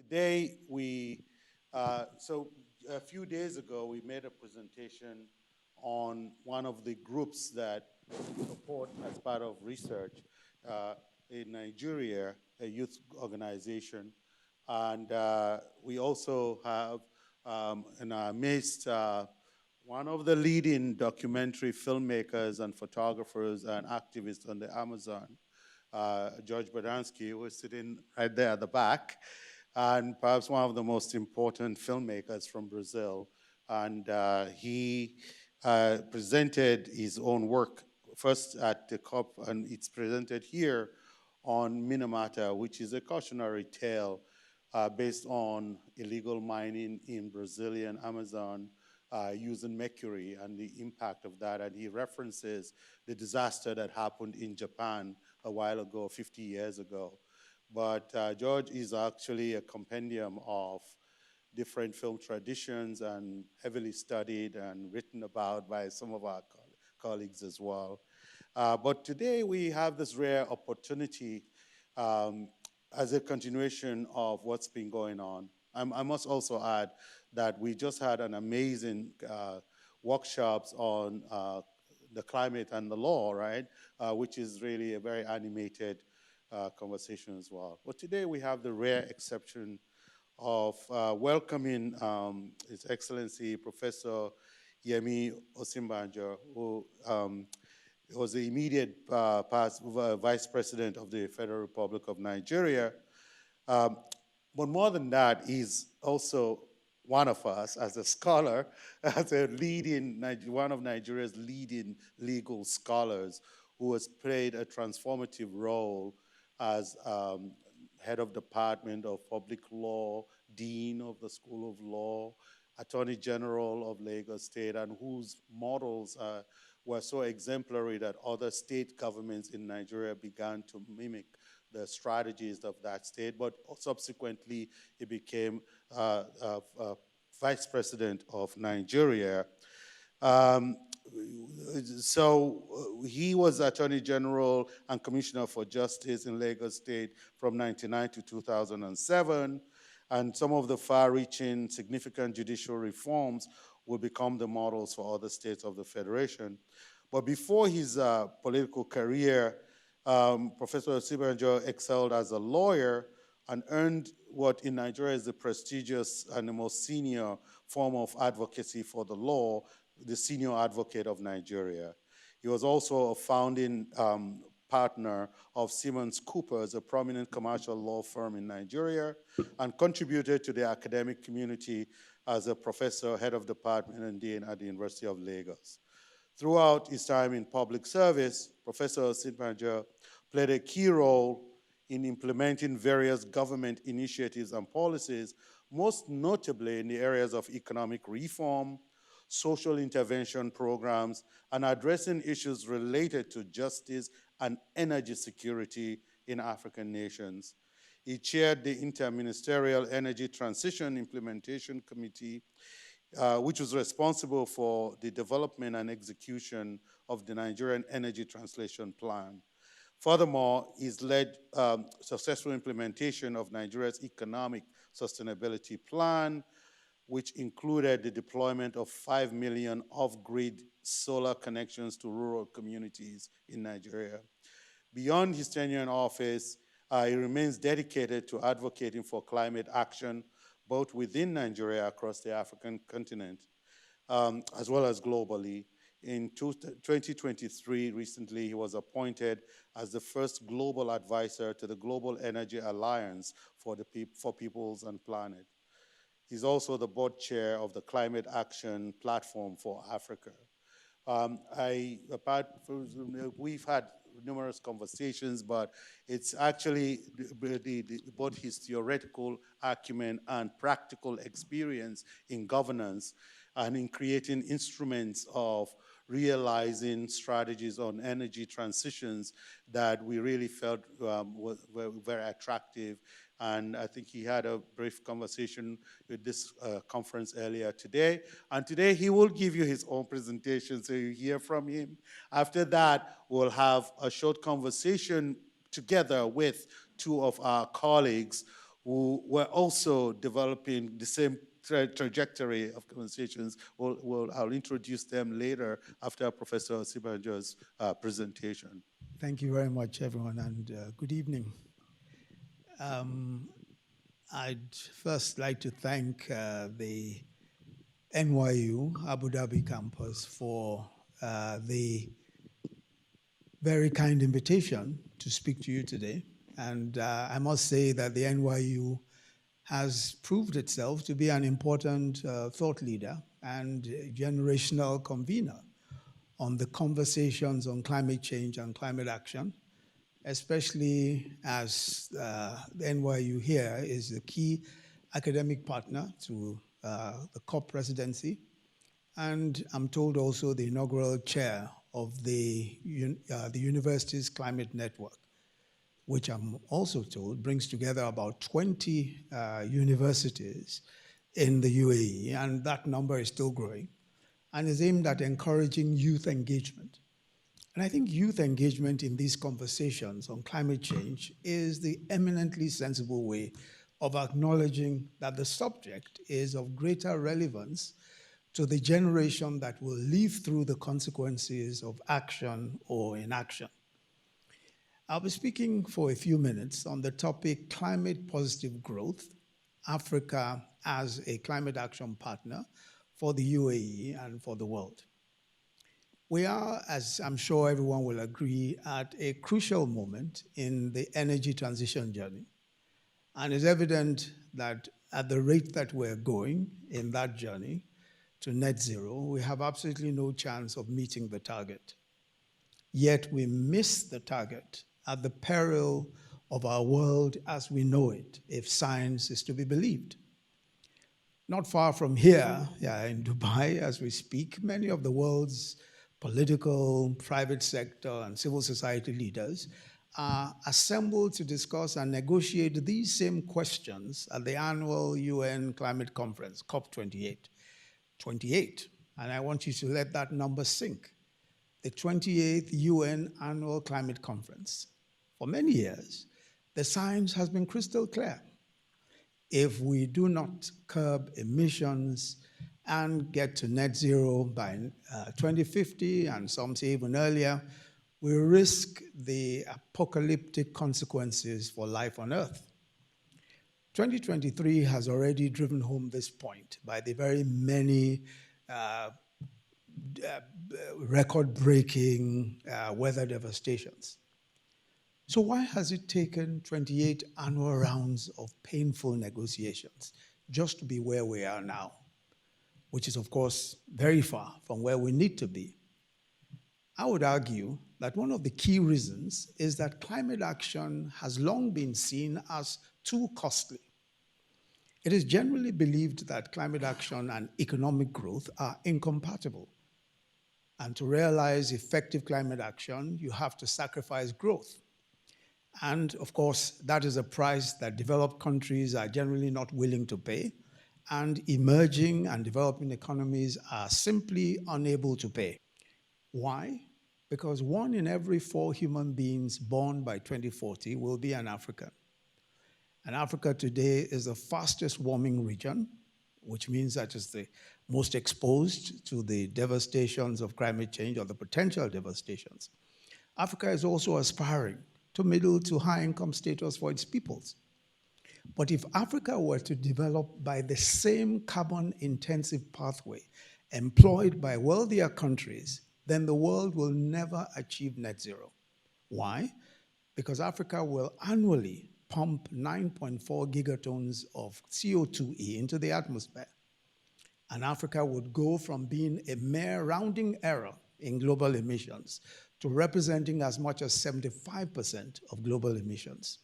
today so a few days ago, we made a presentation on one of the groups that we support as part of research in Nigeria, a youth organization. And we also have in our midst one of the leading documentary filmmakers and photographers and activists on the Amazon, George Badansky, who is sitting right there at the back, and perhaps one of the most important filmmakers from Brazil. And he presented his own work first at the COP, and it's presented here on Minamata, which is a cautionary tale based on illegal mining in Brazilian Amazon using mercury and the impact of that. And he references the disaster that happened in Japan a while ago, 50 years ago. But George is actually a compendium of different film traditions and heavily studied and written about by some of our colleagues as well. But today we have this rare opportunity as a continuation of what's been going on. I must also add that we just had an amazing workshops on the climate and the law, right? Which is really a very animated conversation as well. But today we have the rare exception of welcoming His Excellency Professor Yemi Osinbajo, who was the immediate past Vice President of the Federal Republic of Nigeria. But more than that, he's also one of us as a scholar, as a leading, one of Nigeria's leading legal scholars who has played a transformative role as head of Department of Public Law, Dean of the School of Law, Attorney General of Lagos State, and whose models were so exemplary that other state governments in Nigeria began to mimic the strategies of that state. But subsequently, he became Vice President of Nigeria. So he was Attorney General and Commissioner for Justice in Lagos State from 1999 to 2007. And some of the far-reaching, significant judicial reforms will become the models for other states of the Federation. But before his political career, Professor Osinbajo excelled as a lawyer and earned what in Nigeria is the prestigious and the most senior form of advocacy for the law, the Senior Advocate of Nigeria. He was also a founding partner of Simmons Coopers, a prominent commercial law firm in Nigeria, and contributed to the academic community as a professor, head of department, and dean at the University of Lagos. Throughout his time in public service, Professor Osinbajo played a key role in implementing various government initiatives and policies, most notably in the areas of economic reform, social intervention programs, and addressing issues related to justice and energy security in African nations. He chaired the Interministerial Energy Transition Implementation Committee, which was responsible for the development and execution of the Nigerian Energy Translation Plan. Furthermore, he's led successful implementation of Nigeria's Economic Sustainability Plan, which included the deployment of 5 million off-grid solar connections to rural communities in Nigeria. Beyond his tenure in office, he remains dedicated to advocating for climate action, both within Nigeria, across the African continent, as well as globally. In 2023, recently, he was appointed as the first global advisor to the Global Energy Alliance for Peoples and Planet. He's also the board chair of the Climate Action Platform for Africa. We've had numerous conversations, but it's actually both his theoretical acumen and practical experience in governance and in creating instruments of realizing strategies on energy transitions that we really felt were very attractive. And I think he had a brief conversation with this conference earlier today. And today he will give you his own presentation, so you hear from him. After that, we'll have a short conversation together with two of our colleagues who were also developing the same trajectory of conversations. I'll introduce them later after Professor Osinbajo's presentation. Thank you very much, everyone, and good evening. I'd first like to thank the NYU Abu Dhabi Campus for the very kind invitation to speak to you today. And I must say that the NYU has proved itself to be an important thought leader and generational convener on the conversations on climate change and climate action, especially as the NYU here is the key academic partner to the COP Presidency, and I'm told also the inaugural chair of the university's climate network, which I'm also told brings together about 20 universities in the UAE, and that number is still growing, and is aimed at encouraging youth engagement. And I think youth engagement in these conversations on climate change is the eminently sensible way of acknowledging that the subject is of greater relevance to the generation that will live through the consequences of action or inaction. I'll be speaking for a few minutes on the topic climate positive growth, Africa as a climate action partner for the UAE and for the world. We are, as I'm sure everyone will agree, at a crucial moment in the energy transition journey. And it's evident that at the rate that we're going in that journey to net zero, we have absolutely no chance of meeting the target. Yet we miss the target at the peril of our world as we know it, if science is to be believed. Not far from here, in Dubai, as we speak, many of the world's political, private sector, and civil society leaders are assembled to discuss and negotiate these same questions at the annual UN climate conference, COP 28. 28, and I want you to let that number sink. The 28th UN annual climate conference. For many years, the science has been crystal clear. If we do not curb emissions and get to net zero by 2050, and some say even earlier, we risk the apocalyptic consequences for life on Earth. 2023 has already driven home this point by the very many record-breaking weather devastations. So why has it taken 28 annual rounds of painful negotiations just to be where we are now, which is, of course, very far from where we need to be? I would argue that one of the key reasons is that climate action has long been seen as too costly. It is generally believed that climate action and economic growth are incompatible. And to realize effective climate action, you have to sacrifice growth. And of course, that is a price that developed countries are generally not willing to pay, and emerging and developing economies are simply unable to pay. Why? Because 1 in every 4 human beings born by 2040 will be an African. And Africa today is the fastest warming region, which means that it's the most exposed to the devastations of climate change or the potential devastations. Africa is also aspiring to middle to high income status for its peoples. But if Africa were to develop by the same carbon intensive pathway employed by wealthier countries, then the world will never achieve net zero. Why? Because Africa will annually pump 9.4 gigatons of CO2e into the atmosphere. And Africa would go from being a mere rounding error in global emissions to representing as much as 75% of global emissions.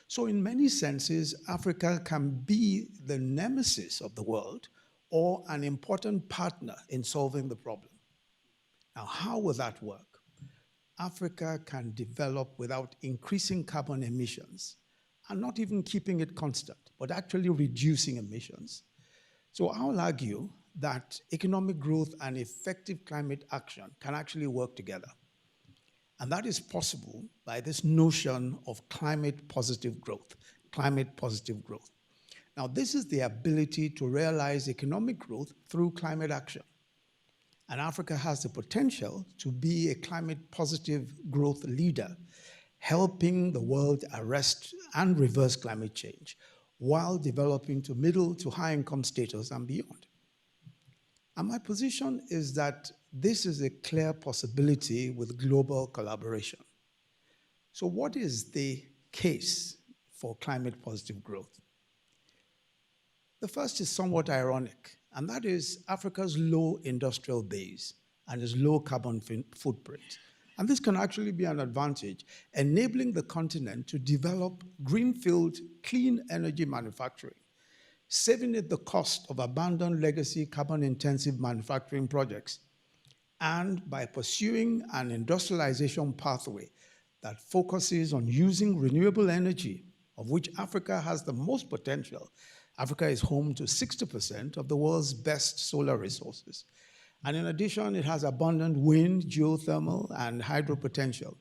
So in many senses, Africa can be the nemesis of the world or an important partner in solving the problem. Now, how will that work? Africa can develop without increasing carbon emissions and not even keeping it constant, but actually reducing emissions. So I'll argue that economic growth and effective climate action can actually work together. And that is possible by this notion of climate positive growth, climate positive growth. Now, this is the ability to realize economic growth through climate action. And Africa has the potential to be a climate positive growth leader, helping the world arrest and reverse climate change while developing to middle to high income status and beyond. And my position is that this is a clear possibility with global collaboration. So what is the case for climate positive growth? The first is somewhat ironic, and that is Africa's low industrial base and its low carbon footprint. And this can actually be an advantage, enabling the continent to develop greenfield clean energy manufacturing, saving it the cost of abandoned legacy carbon-intensive manufacturing projects, and by pursuing an industrialization pathway that focuses on using renewable energy, of which Africa has the most potential. Africa is home to 60% of the world's best solar resources. And in addition, it has abundant wind, geothermal, and hydro potential.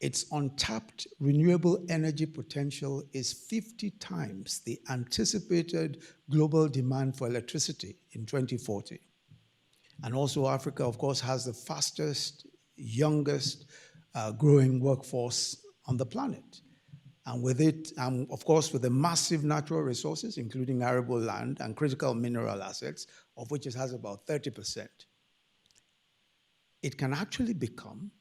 Its untapped renewable energy potential is 50 times the anticipated global demand for electricity in 2040. And also Africa, of course, has the fastest, youngest growing workforce on the planet. And with it, of course, with the massive natural resources, including arable land and critical mineral assets, of which it has about 30%, it can actually become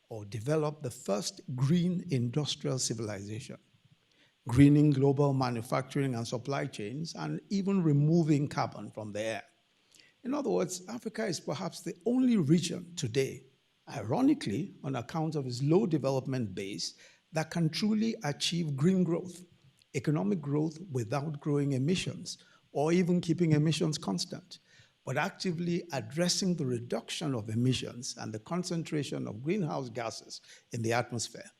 or develop the first green industrial civilization, greening global manufacturing and supply chains, and even removing carbon from the air. In other words, Africa is perhaps the only region today, ironically, on account of its low development base, that can truly achieve green growth, economic growth without growing emissions or even keeping emissions constant, but actively addressing the reduction of emissions and the concentration of greenhouse gases in the atmosphere.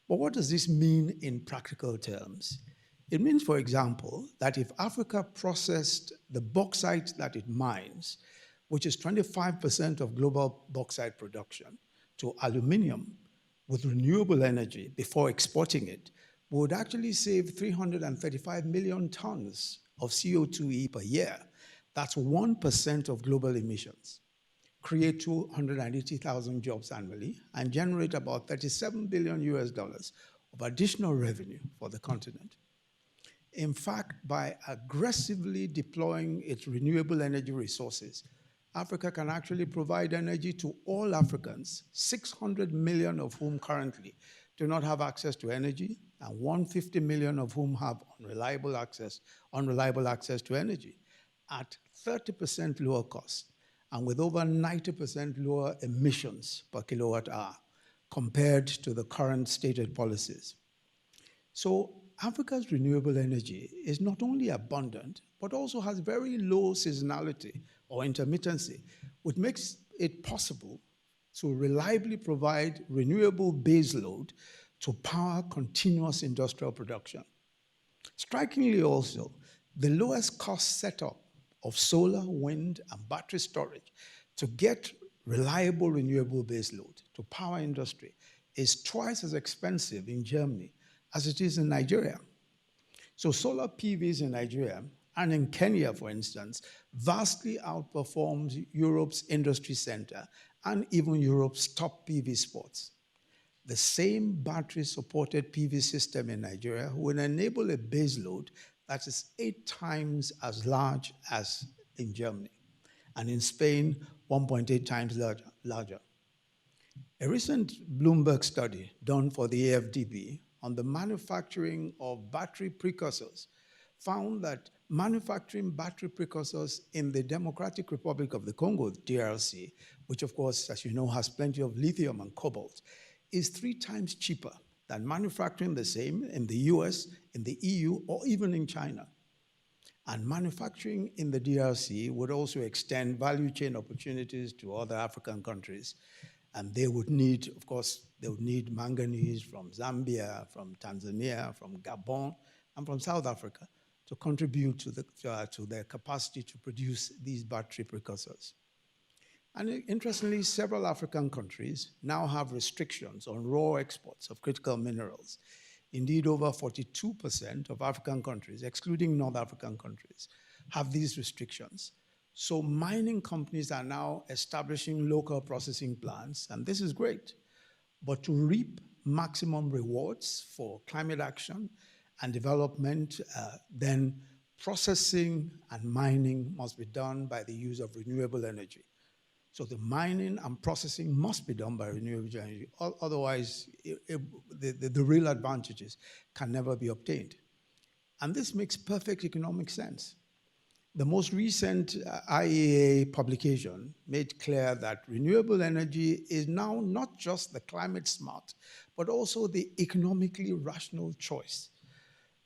But what does this mean in practical terms? It means, for example, that if Africa processed the bauxite that it mines, which is 25% of global bauxite production, to aluminum, with renewable energy before exporting it, we would actually save 335 million tons of CO2e per year. That's 1% of global emissions, create 280,000 jobs annually, and generate about $37 billion of additional revenue for the continent. In fact, by aggressively deploying its renewable energy resources, Africa can actually provide energy to all Africans, 600 million of whom currently do not have access to energy, and 150 million of whom have unreliable access to energy at 30% lower cost and with over 90% lower emissions per kilowatt hour compared to the current stated policies. So Africa's renewable energy is not only abundant, but also has very low seasonality or intermittency, which makes it possible to reliably provide renewable baseload to power continuous industrial production. Strikingly also, the lowest cost setup of solar, wind, and battery storage to get reliable renewable baseload to power industry is twice as expensive in Germany as it is in Nigeria. So solar PVs in Nigeria and in Kenya, for instance, vastly outperforms Europe's industry center and even Europe's top PV spots. The same battery-supported PV system in Nigeria will enable a baseload that is 8 times as large as in Germany, and in Spain, 1.8 times larger. A recent Bloomberg study done for the AFDB on the manufacturing of battery precursors found that manufacturing battery precursors in the Democratic Republic of the Congo, DRC, which of course, as you know, has plenty of lithium and cobalt, is 3 times cheaper than manufacturing the same in the US, in the EU, or even in China. And manufacturing in the DRC would also extend value chain opportunities to other African countries. And they would need, of course, they would need manganese from Zambia, from Tanzania, from Gabon, and from South Africa to contribute to their capacity to produce these battery precursors. And interestingly, several African countries now have restrictions on raw exports of critical minerals, Indeed, over 42% of African countries, excluding North African countries, have these restrictions. So mining companies are now establishing local processing plants, and this is great. But to reap maximum rewards for climate action and development, then processing and mining must be done by the use of renewable energy. So the mining and processing must be done by renewable energy. Otherwise, the real advantages can never be obtained. And this makes perfect economic sense. The most recent IEA publication made clear that renewable energy is now not just the climate smart, but also the economically rational choice.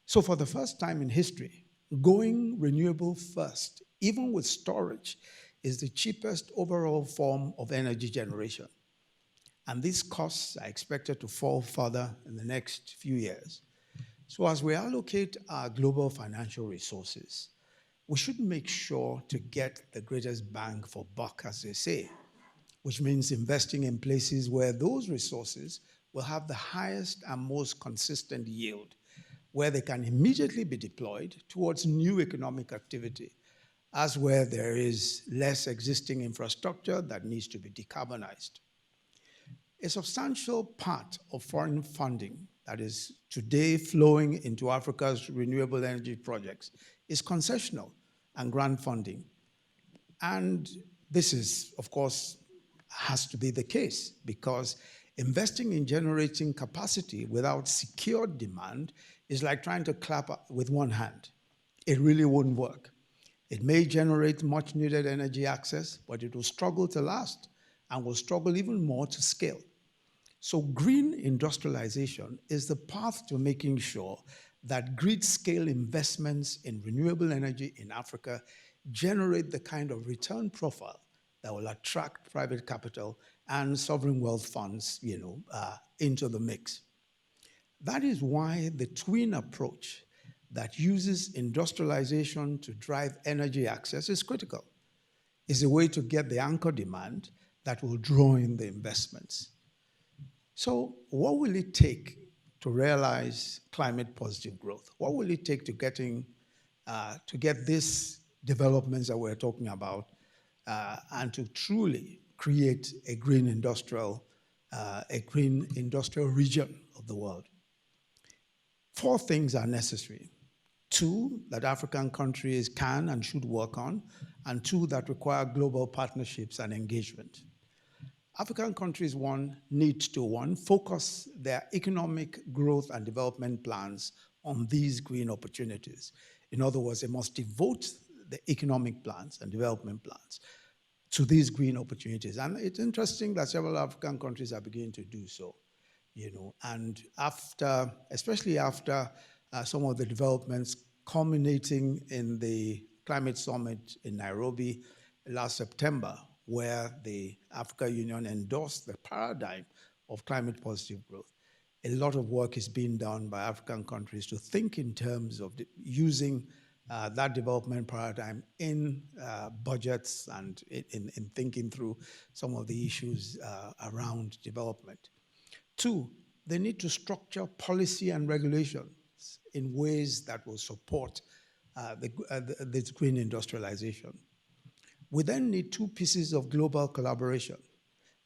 So for the first time in history, going renewable first, even with storage, is the cheapest overall form of energy generation. And these costs are expected to fall further in the next few years. So as we allocate our global financial resources, we should make sure to get the greatest bang for buck, as they say, which means investing in places where those resources will have the highest and most consistent yield, where they can immediately be deployed towards new economic activity, as where there is less existing infrastructure that needs to be decarbonized. A substantial part of foreign funding that is today flowing into Africa's renewable energy projects is concessional and grant funding. And this is, of course, has to be the case because investing in generating capacity without secured demand is like trying to clap with one hand. It really wouldn't work. It may generate much needed energy access, but it will struggle to last and will struggle even more to scale. So green industrialization is the path to making sure that grid-scale investments in renewable energy in Africa generate the kind of return profile that will attract private capital and sovereign wealth funds, into the mix. That is why the twin approach that uses industrialization to drive energy access is critical. It's a way to get the anchor demand that will draw in the investments. So what will it take to realize climate positive growth? What will it take to get these developments that we're talking about and to truly create a green industrial region of the world? 4 things are necessary. 2 that African countries can and should work on, and 2 that require global partnerships and engagement. African countries, need to focus their economic growth and development plans on these green opportunities. In other words, they must devote the economic plans and development plans to these green opportunities. And it's interesting that several African countries are beginning to do so, and especially after some of the developments culminating in the climate summit in Nairobi last September, where the African Union endorsed the paradigm of climate positive growth. A lot of work is being done by African countries to think in terms of using that development paradigm in budgets and in thinking through some of the issues around development. 2, they need to structure policy and regulations in ways that will support this green industrialization. We then need 2 pieces of global collaboration.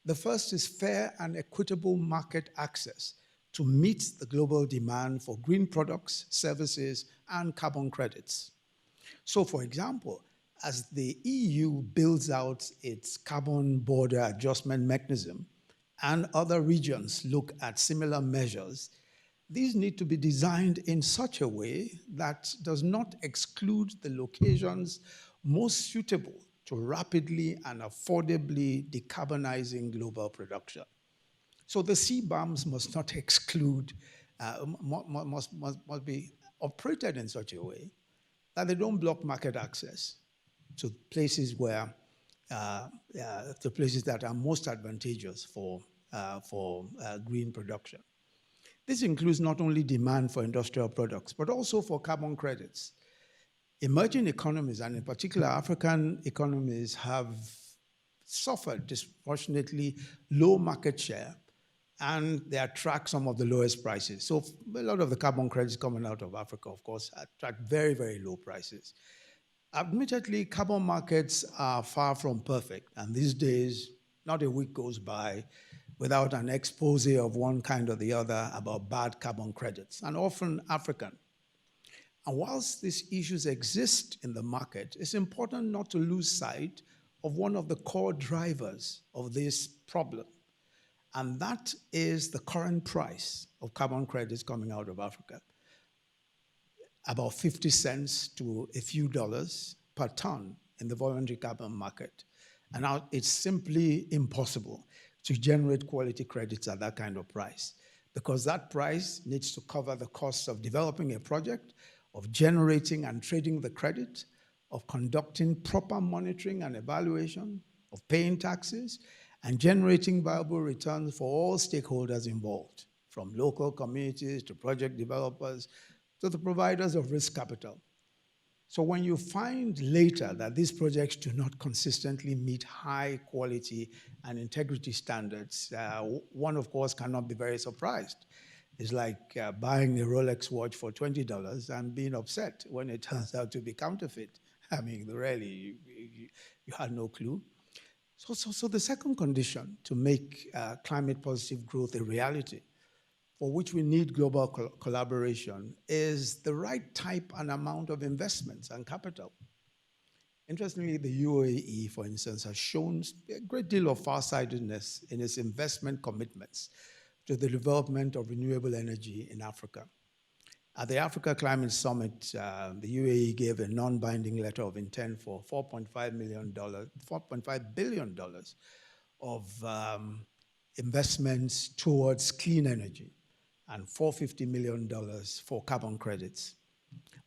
The first is fair and equitable market access to meet the global demand for green products, services, and carbon credits. So, for example, as the EU builds out its carbon border adjustment mechanism and other regions look at similar measures, these need to be designed in such a way that does not exclude the locations most suitable to rapidly and affordably decarbonizing global production. So the CBAMs must not exclude, must be operated in such a way that they don't block market access to places where, to places that are most advantageous for green production. This includes not only demand for industrial products, but also for carbon credits. Emerging economies, and in particular African economies, have suffered disproportionately low market share and they attract some of the lowest prices. So a lot of the carbon credits coming out of Africa, of course, attract very, very low prices. Admittedly, carbon markets are far from perfect, and these days, not a week goes by without an expose of one kind or the other about bad carbon credits, and often African. And whilst these issues exist in the market, it's important not to lose sight of one of the core drivers of this problem, and that is the current price of carbon credits coming out of Africa. About 50 cents to a few dollars per ton in the voluntary carbon market. And now it's simply impossible to generate quality credits at that kind of price, because that price needs to cover the costs of developing a project, of generating and trading the credit, of conducting proper monitoring and evaluation, of paying taxes, and generating viable returns for all stakeholders involved, from local communities to project developers to the providers of risk capital. So when you find later that these projects do not consistently meet high quality and integrity standards, one, of course, cannot be very surprised. It's like buying a Rolex watch for $20 and being upset when it turns out to be counterfeit. I mean, really, you had no clue. So the second condition to make climate positive growth a reality, for which we need global collaboration, is the right type and amount of investments and capital. Interestingly, the UAE, for instance, has shown a great deal of farsightedness in its investment commitments to the development of renewable energy in Africa. At the Africa Climate Summit, the UAE gave a non-binding letter of intent for $4.5 billion of investments towards clean energy, and $450 million for carbon credits.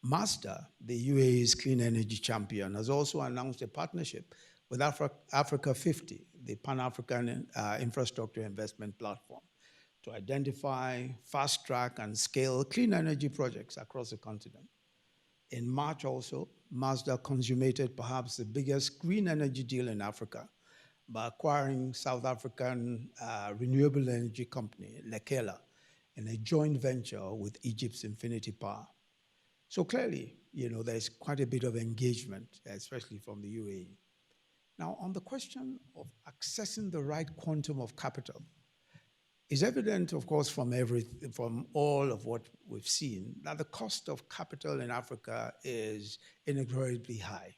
Mazda, the UAE's clean energy champion, has also announced a partnership with Africa 50, the Pan-African Infrastructure Investment Platform, to identify, fast-track, and scale clean energy projects across the continent. In March also, Mazda consummated perhaps the biggest green energy deal in Africa by acquiring South African renewable energy company, Lekela, in a joint venture with Egypt's Infinity Power. So clearly, there's quite a bit of engagement, especially from the UAE. Now, on the question of accessing the right quantum of capital, it's evident, of course, from all of what we've seen, that the cost of capital in Africa is inexorably high.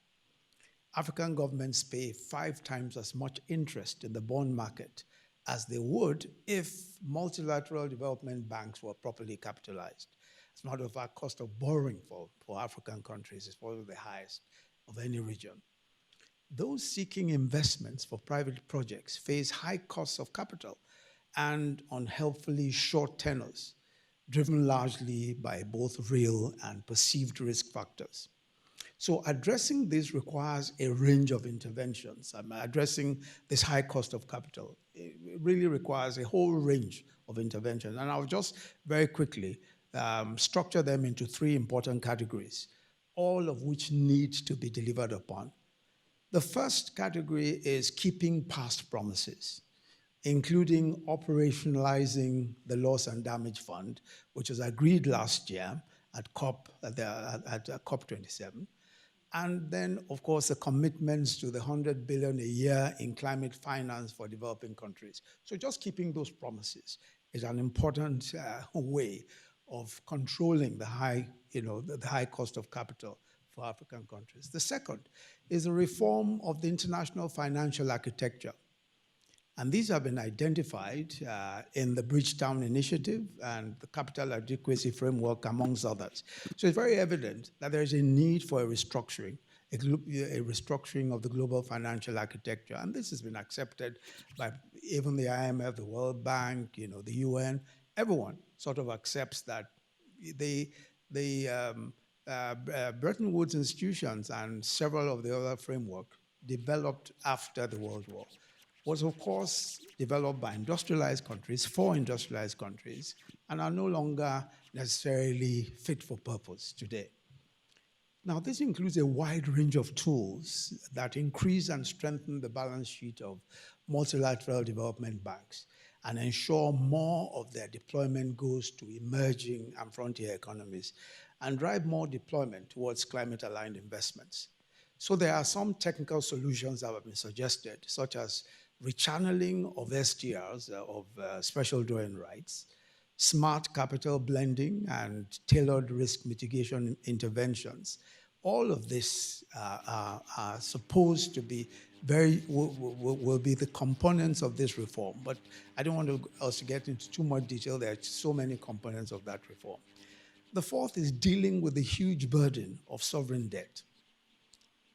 African governments pay 5 times as much interest in the bond market as they would if multilateral development banks were properly capitalized. As a matter of fact, cost of borrowing for African countries is probably the highest of any region. Those seeking investments for private projects face high costs of capital and unhelpfully short tenors, driven largely by both real and perceived risk factors. So addressing this requires a range of interventions. Addressing this high cost of capital, it really requires a whole range of interventions. And I'll just very quickly structure them into 3 important categories, all of which need to be delivered upon. The first category is keeping past promises, including operationalizing the Loss and Damage Fund, which was agreed last year at COP 27. And then, of course, the commitments to the $100 billion a year in climate finance for developing countries. So just keeping those promises is an important way of controlling the high cost of capital for African countries. The second is a reform of the international financial architecture. And these have been identified in the Bridgetown Initiative and the Capital Adequacy Framework, amongst others. So it's very evident that there is a need for a restructuring of the global financial architecture. And this has been accepted by even the IMF, the World Bank, the UN. Everyone sort of accepts that the Bretton Woods institutions and several of the other frameworks developed after the World War was, of course, developed by industrialized countries, for industrialized countries, and are no longer necessarily fit for purpose today. Now, this includes a wide range of tools that increase and strengthen the balance sheet of multilateral development banks. and ensure more of their deployment goes to emerging and frontier economies, and drive more deployment towards climate-aligned investments. So there are some technical solutions that have been suggested, such as rechanneling of SDRs, special drawing rights, smart capital blending, and tailored risk mitigation interventions. All of this are supposed to be will be the components of this reform. But I don't want us to get into too much detail. There are so many components of that reform. The fourth is dealing with the huge burden of sovereign debt.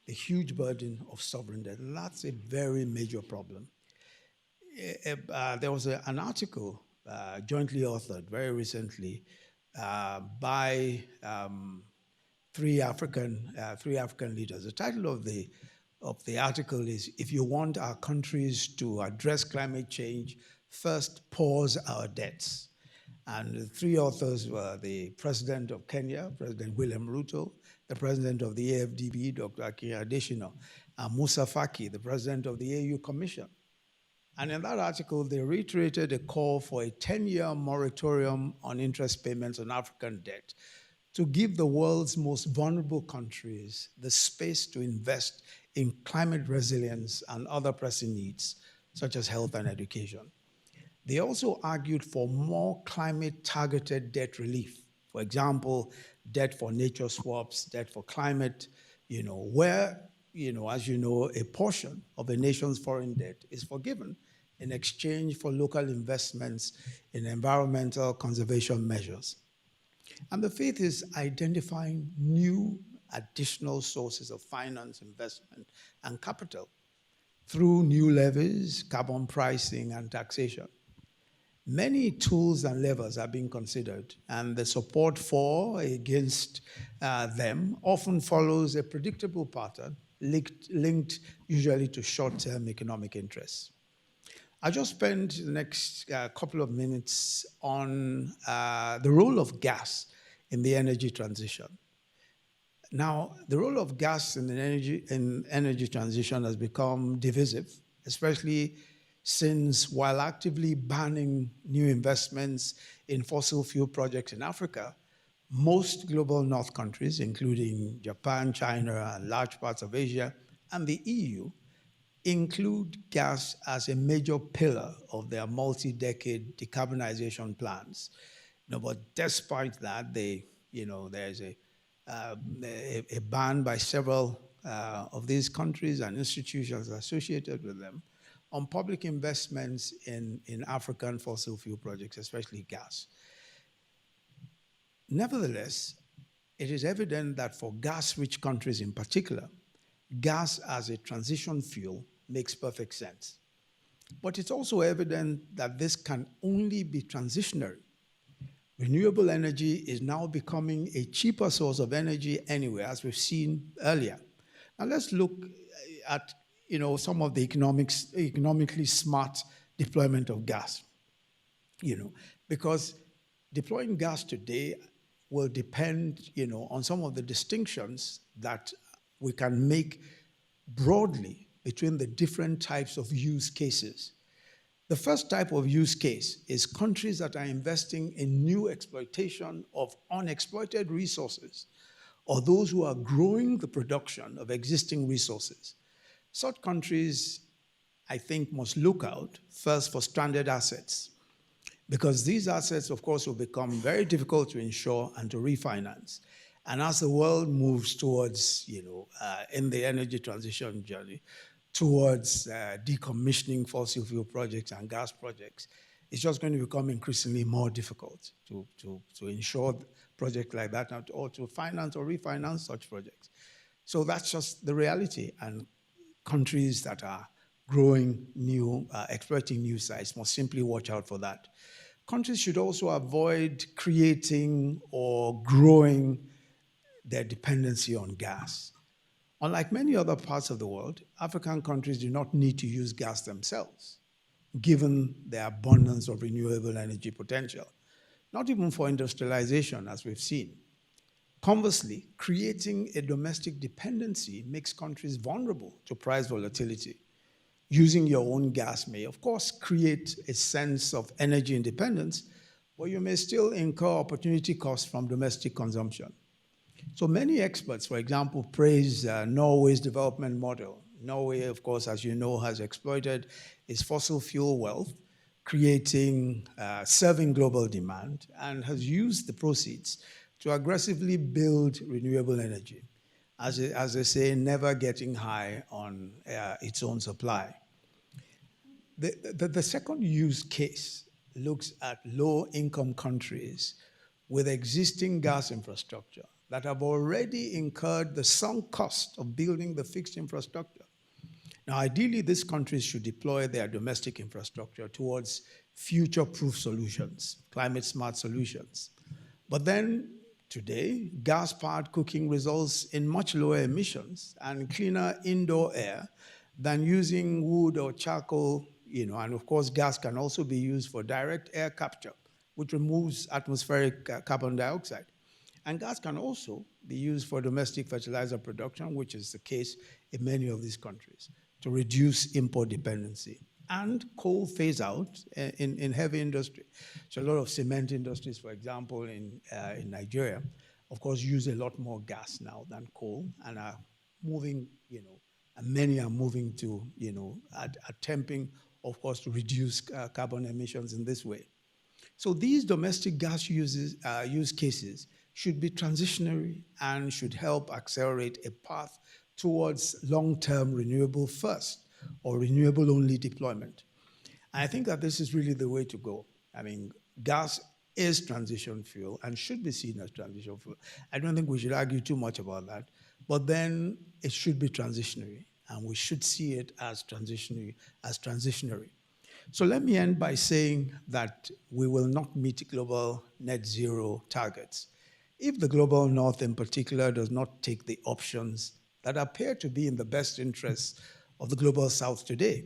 The huge burden of sovereign debt. And that's a very major problem. There was an article jointly authored very recently by three African leaders. The title of the article is, "If you want our countries to address climate change, first pause our debts." And the three authors were the President of Kenya, President William Ruto, the President of the AFDB, Dr. Akin Adesina, and Musa Faki, the President of the AU Commission. And in that article, they reiterated a call for a 10-year moratorium on interest payments on African debt to give the world's most vulnerable countries the space to invest in climate resilience and other pressing needs, such as health and education. They also argued for more climate-targeted debt relief. For example, debt for nature swaps, debt for climate, where, as you know, a portion of a nation's foreign debt is forgiven in exchange for local investments in environmental conservation measures. And the fifth is identifying new additional sources of finance, investment, and capital through new levies, carbon pricing, and taxation. Many tools and levers are being considered, and the support for, against them often follows a predictable pattern linked usually to short-term economic interests. I'll just spend the next couple of minutes on the role of gas in the energy transition. Now, the role of gas in energy transition has become divisive, especially since while actively banning new investments in fossil fuel projects in Africa, most global north countries, including Japan, China, and large parts of Asia, and the EU, include gas as a major pillar of their multi-decade decarbonization plans. But despite that, there's a ban by several of these countries and institutions associated with them on public investments in African fossil fuel projects, especially gas. Nevertheless, it is evident that for gas-rich countries in particular, gas as a transition fuel makes perfect sense. But it's also evident that this can only be transitionary. Renewable energy is now becoming a cheaper source of energy anyway, as we've seen earlier. Now let's look at some of the economically smart deployment of gas. Because deploying gas today will depend, on some of the distinctions that we can make broadly between the different types of use cases. The first type of use case is countries that are investing in new exploitation of unexploited resources, or those who are growing the production of existing resources. Such countries, I think, must look out first for stranded assets, because these assets, of course, will become very difficult to insure and to refinance. And as the world moves towards, in the energy transition journey, towards decommissioning fossil fuel projects and gas projects, it's just going to become increasingly more difficult to insure projects like that, or to finance or refinance such projects. So that's just the reality. And countries that are growing new, exploiting new sites must simply watch out for that. Countries should also avoid creating or growing their dependency on gas. Unlike many other parts of the world, African countries do not need to use gas themselves, given their abundance of renewable energy potential, not even for industrialization, as we've seen. Conversely, creating a domestic dependency makes countries vulnerable to price volatility. using your own gas may, of course, create a sense of energy independence, but you may still incur opportunity costs from domestic consumption. So many experts, for example, praise Norway's development model. Norway, of course, as you know, has exploited its fossil fuel wealth, serving global demand, and has used the proceeds to aggressively build renewable energy. As they say, never getting high on its own supply. The second use case looks at low-income countries with existing gas infrastructure that have already incurred the sunk cost of building the fixed infrastructure. Now, ideally, these countries should deploy their domestic infrastructure towards future-proof solutions, climate-smart solutions. But then, today, gas-powered cooking results in much lower emissions and cleaner indoor air than using wood or charcoal, and of course, gas can also be used for direct air capture, which removes atmospheric carbon dioxide. And gas can also be used for domestic fertilizer production, which is the case in many of these countries, to reduce import dependency. And coal phase out in heavy industry. So a lot of cement industries, for example, in Nigeria, of course, use a lot more gas now than coal and are moving, and many are moving to, attempting, of course, to reduce carbon emissions in this way. So these domestic gas use cases should be transitionary and should help accelerate a path towards long-term renewable first or renewable-only deployment. And I think that this is really the way to go. I mean, gas is transition fuel and should be seen as transition fuel. I don't think we should argue too much about that, but then it should be transitionary, and we should see it as transitionary. So let me end by saying that we will not meet global net zero targets if the global north in particular does not take the options that appear to be in the best interests of the global south today.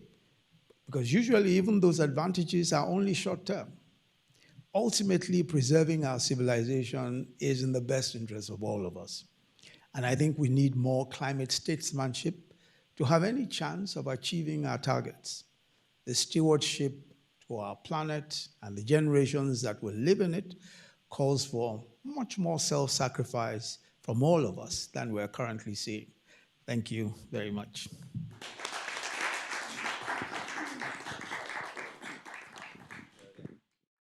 Because usually even those advantages are only short term. Ultimately, preserving our civilization is in the best interest of all of us. And I think we need more climate statesmanship to have any chance of achieving our targets. The stewardship to our planet and the generations that will live in it calls for much more self-sacrifice from all of us than we're currently seeing. Thank you very much.